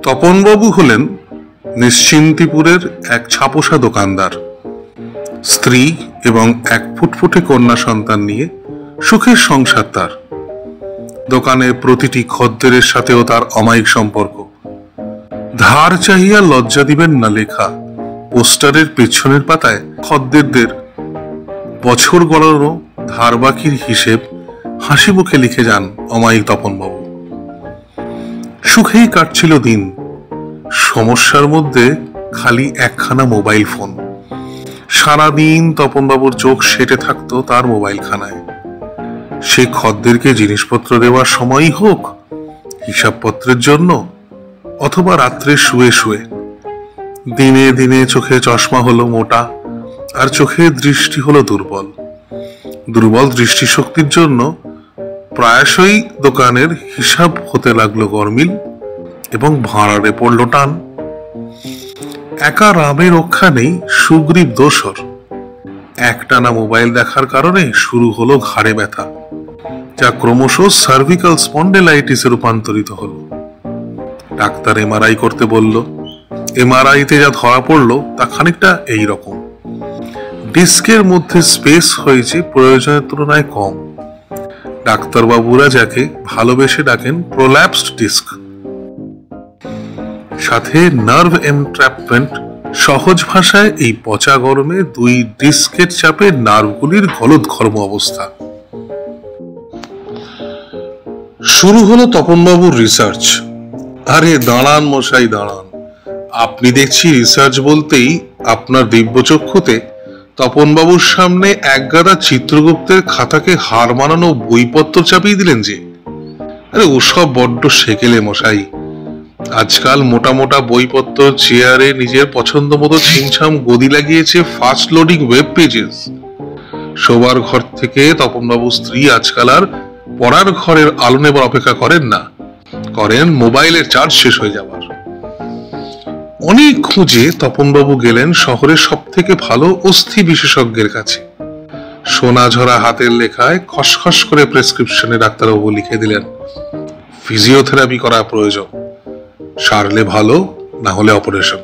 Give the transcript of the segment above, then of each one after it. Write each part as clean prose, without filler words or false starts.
তপনবাবু হলেন নিশ্চিন্তিপুরের এক ছাপোষা দোকানদার। স্ত্রী এবং এক ফুটফুটে কন্যা সন্তান নিয়ে সুখের সংসার তার। দোকানের প্রতিটি খদ্দেরের সাথেও তার অমায়িক সম্পর্ক। ধার চাহিয়া লজ্জা দিবেন না লেখা পোস্টারের পেছনের পাতায় খদ্দেরদের বছর গড়ানো ধার বাকির হিসেব হাসি মুখে লিখে যান অমায়িক তপনবাবু। সুখেই কাটছিল দিন। সমস্যার মধ্যে খালি একখানা মোবাইল ফোন। সারাদিন তপনবাবুর চোখ সেটে থাকতো তার মোবাইল খানায়। সে খদ্দেরকে জিনিসপত্র দেওয়ার সময়ই হোক, হিসাবপত্রের জন্য, অথবা রাত্রে শুয়ে শুয়ে। দিনে দিনে চোখে চশমা হলো মোটা, আর চোখের দৃষ্টি হলো দুর্বল। দুর্বল দৃষ্টিশক্তির জন্য প্রায়শই দোকানের হিসাব হতে লাগলো গরমিল এবং ভাঁড়ারে পড়ল টান। একা রামে রক্ষা নেই, সুগ্রীব দোসর। একটানা মোবাইল দেখার কারণে শুরু হলো ঘাড়ে ব্যথা, যা ক্রমশ সার্ভিক্যাল স্পন্ডেলাইটিসে রূপান্তরিত হলো। ডাক্তার এমআরআই করতে বলল। এমআরআইতে যা ধরা পড়লো তা খানিকটা এই রকম। ডিস্কের মধ্যে স্পেস হয়েছে প্রয়োজনের তুলনায় কম। ডাক্তারবাবুরা যাকে ভালোবেসে ডাকেন প্রোল্যাপসড ডিস্ক। সাথে নার্ভ এনট্র্যাপমেন্ট। সহজ ভাষায় এই পচা গরমে দুই ডিস্কের চাপে নার্ভগুলির গলদঘর্ম অবস্থা। শুরু হলো তপনবাবুর রিসার্চ। আরে দাঁড়ান মশাই দাঁড়ান, আপনি দেখছি রিসার্চ বলতেই আপনার দিব্যচক্ষুতে তপনবাবুর সামনে একগাদা চিত্রগুপ্তের খাতাকে হার মানানো বইপত্র চাপিয়ে দিলেন যে। আরে ওসব বড্ড সেকেলে মশাই। আজকাল মোটা মোটা বইপত্র চেয়ারে নিজের পছন্দ মতো ছিমছাম গদি লাগিয়েছে ফাস্ট লোডিং ওয়েব পেজেস। শোবার ঘর থেকে তপনবাবুর স্ত্রী আজকাল আর পড়ার ঘরের আলো নেবার অপেক্ষা করেন না, করেন মোবাইলের চার্জ শেষ হয়ে যাবার। অনেক খুঁজে তপনবাবু গেলেন শহরের সব থেকে ভালো অস্থি বিশেষজ্ঞের কাছে। সোনা ঝরা হাতের লেখায় খসখস করে প্রেসক্রিপশনে ডাক্তারবাবু লিখে দিলেন, ফিজিওথেরাপি করা প্রয়োজন, সারলে ভালো, না হলে অপারেশন।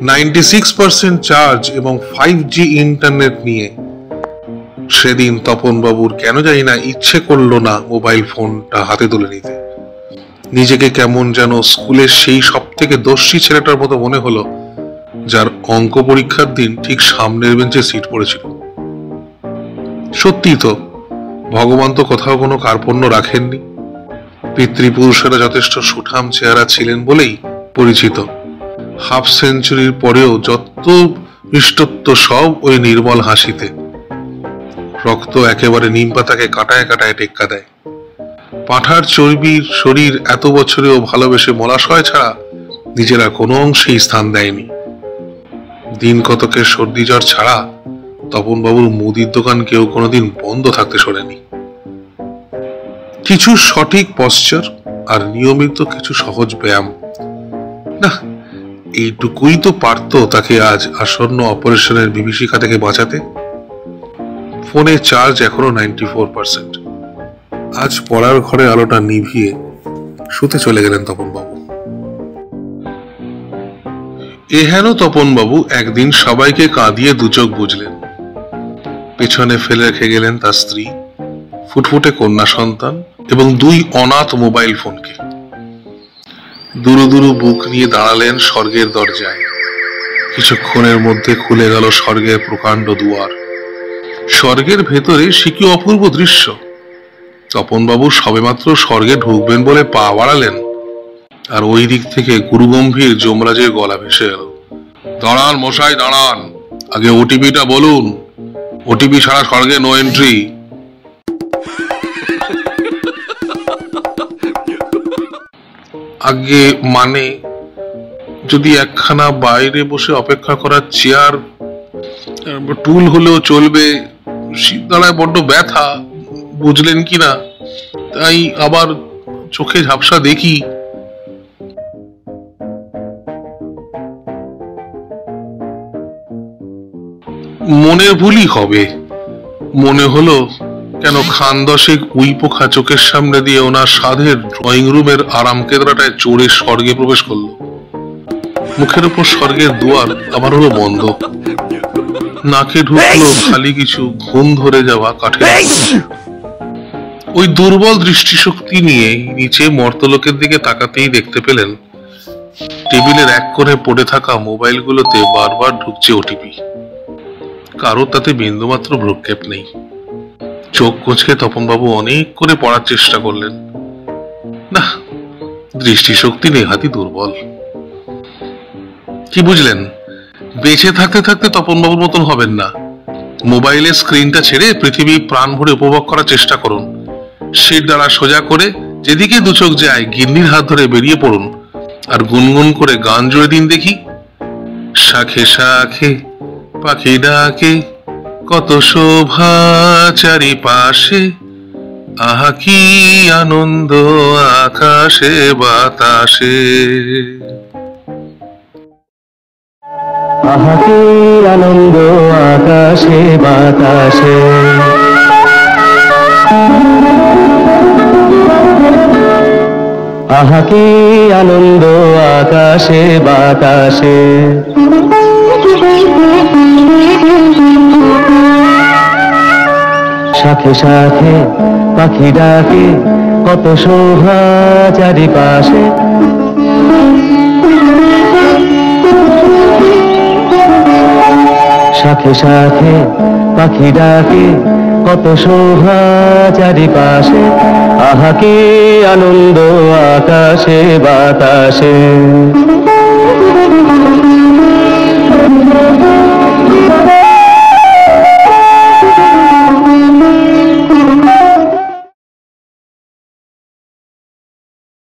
96% চার্জ এবং 5G ইন্টারনেট নিয়ে সেদিন তপনবাবুর কেন জানি না ইচ্ছে করলো না মোবাইল ফোনটা হাতে তুলে নিতে। নিজেকে কেমন যেন স্কুলের সেই সব থেকে দস্যি ছেলেটার মতো মনে হলো, যার অঙ্ক পরীক্ষার দিন ঠিক সামনের বেঞ্চে সিট পড়েছিল। সত্যি তো, ভগবান তো কোথাও কোনো কার্পণ্য রাখেননি। পিতৃপুরুষেরা যথেষ্ট সুঠাম চেহারা ছিলেন বলেই পরিচিত। হাফ সেঞ্চুরির পরেও যত মিষ্টত্ব সব ওই নির্মল হাসিতে। রক্ত একেবারে নিম পাতাকে কাটায় কাটায় টেক্কা দেয়। পাঁঠার চর্বির শরীর এত বছরেও ভালোবেসে মলাশয় ছাড়া নিজেরা কোনো অংশেই স্থান দেয়নি। দিন কতকের সর্দি জ্বর ছাড়া তপনবাবুর মুদির দোকান কেউ কোনোদিন বন্ধ থাকতে শোনেনি। কিছু সঠিক পশ্চার আর নিয়মিত কিছু সহজ ব্যায়াম, না এইটুকুই তো পারত তাকে আজ আসন্ন অপারেশনের বিভীষিকা থেকে বাঁচাতে। ফোনে চার্জ এখনো 94%। আজ পড়ার ঘরে আলোটা নিভিয়ে শুতে চলে গেলেন তপনবাবু। এহেন তপনবাবু একদিন সবাইকে কাঁদিয়ে দুচোখ বুঝলেন। পেছনে ফেলে রেখে গেলেন তার স্ত্রী, ফুটফুটে কন্যা সন্তান এবং দুই অনাথ মোবাইল ফোনকে। দুরু দুরু বুক নিয়ে দাঁড়ালেন স্বর্গের দরজায়। কিছুক্ষণের মধ্যে খুলে গেল স্বর্গের প্রকাণ্ড দুয়ার। স্বর্গের ভেতরে সে কি অপূর্ব দৃশ্য! তপনবাবু সবেমাত্র স্বর্গে ঢুকবেন বলে পা বাড়ালেন, আর ওই দিক থেকে গুরুগম্ভীর যমরাজের গলা ভেসে এল, দাঁড়ান মশাই দাঁড়ান, আগে ওটিপিটা বলুন, ওটিপি ছাড়া স্বর্গে নো এন্ট্রি। আগে মানে যদি একখানা বাইরে বসে অপেক্ষা করার চেয়ার টুল হলেও চলবে, শীত দাঁড়ায় বড্ড ব্যথা, বুঝলেন কিনা, তাই আবার চোখে ঝাপসা দেখি। মনের ভুলই হবে। মনে হলো কেন খান দশেক উই পোখা চোখের সামনে দিয়ে ওনার সাধের ড্রয়িং রুমের আরাম কেদরাটায় চড়ে স্বর্গে প্রবেশ করলো। মুখের উপর স্বর্গের দুয়ার আবার হলো বন্ধ। নাকে ঢুকলো খালি কিছু ঘুম ধরে যাওয়া কাঠের। ওই দুর্বল দৃষ্টিশক্তি নিয়ে নিচে মর্তলোকের দিকে তাকাতেই দেখতে পেলেন টেবিলের এক কোণে পড়ে থাকা মোবাইলগুলোতে বারবার ঢুকছে ওটিপি। কারো তাতে বিন্দুমাত্র ভ্রুক্ষেপ নেই। চোখ কুঁচকে তপনবাবু অনেক করে পড়ার চেষ্টা করলেন। না, দৃষ্টিশক্তি নেহাতি দুর্বল। কি বুঝলেন? বেঁচে থাকতে থাকতে তপনবাবুর মতন হবেন না। মোবাইলের স্ক্রিনটা ছেড়ে পৃথিবী প্রাণ ভরে উপভোগ করার চেষ্টা করুন। শির দ্বারা সোজা করে যেদিকে দু চোখ যায় গিন্নির হাত ধরে বেরিয়ে পড়ুন আর গুনগুন করে গান জুড়ে দিন দেখি। শাখে শাখে পাখি ডাকে, কত শোভা চারিপাশে, আহা কি আনন্দ আকাশে বাতাসে। আহা কি আনন্দ আকাশে বাতাসে। আহা কি আনন্দ আকাশে বাতাসে। শাখে শাখে পাখি ডাকে, কত শোভা চারিপাশে, শাখে শাখে পাখি ডাকে, কত শোভা চারিপাশে, আহা কি আনন্দ আকাশে বাতাসে।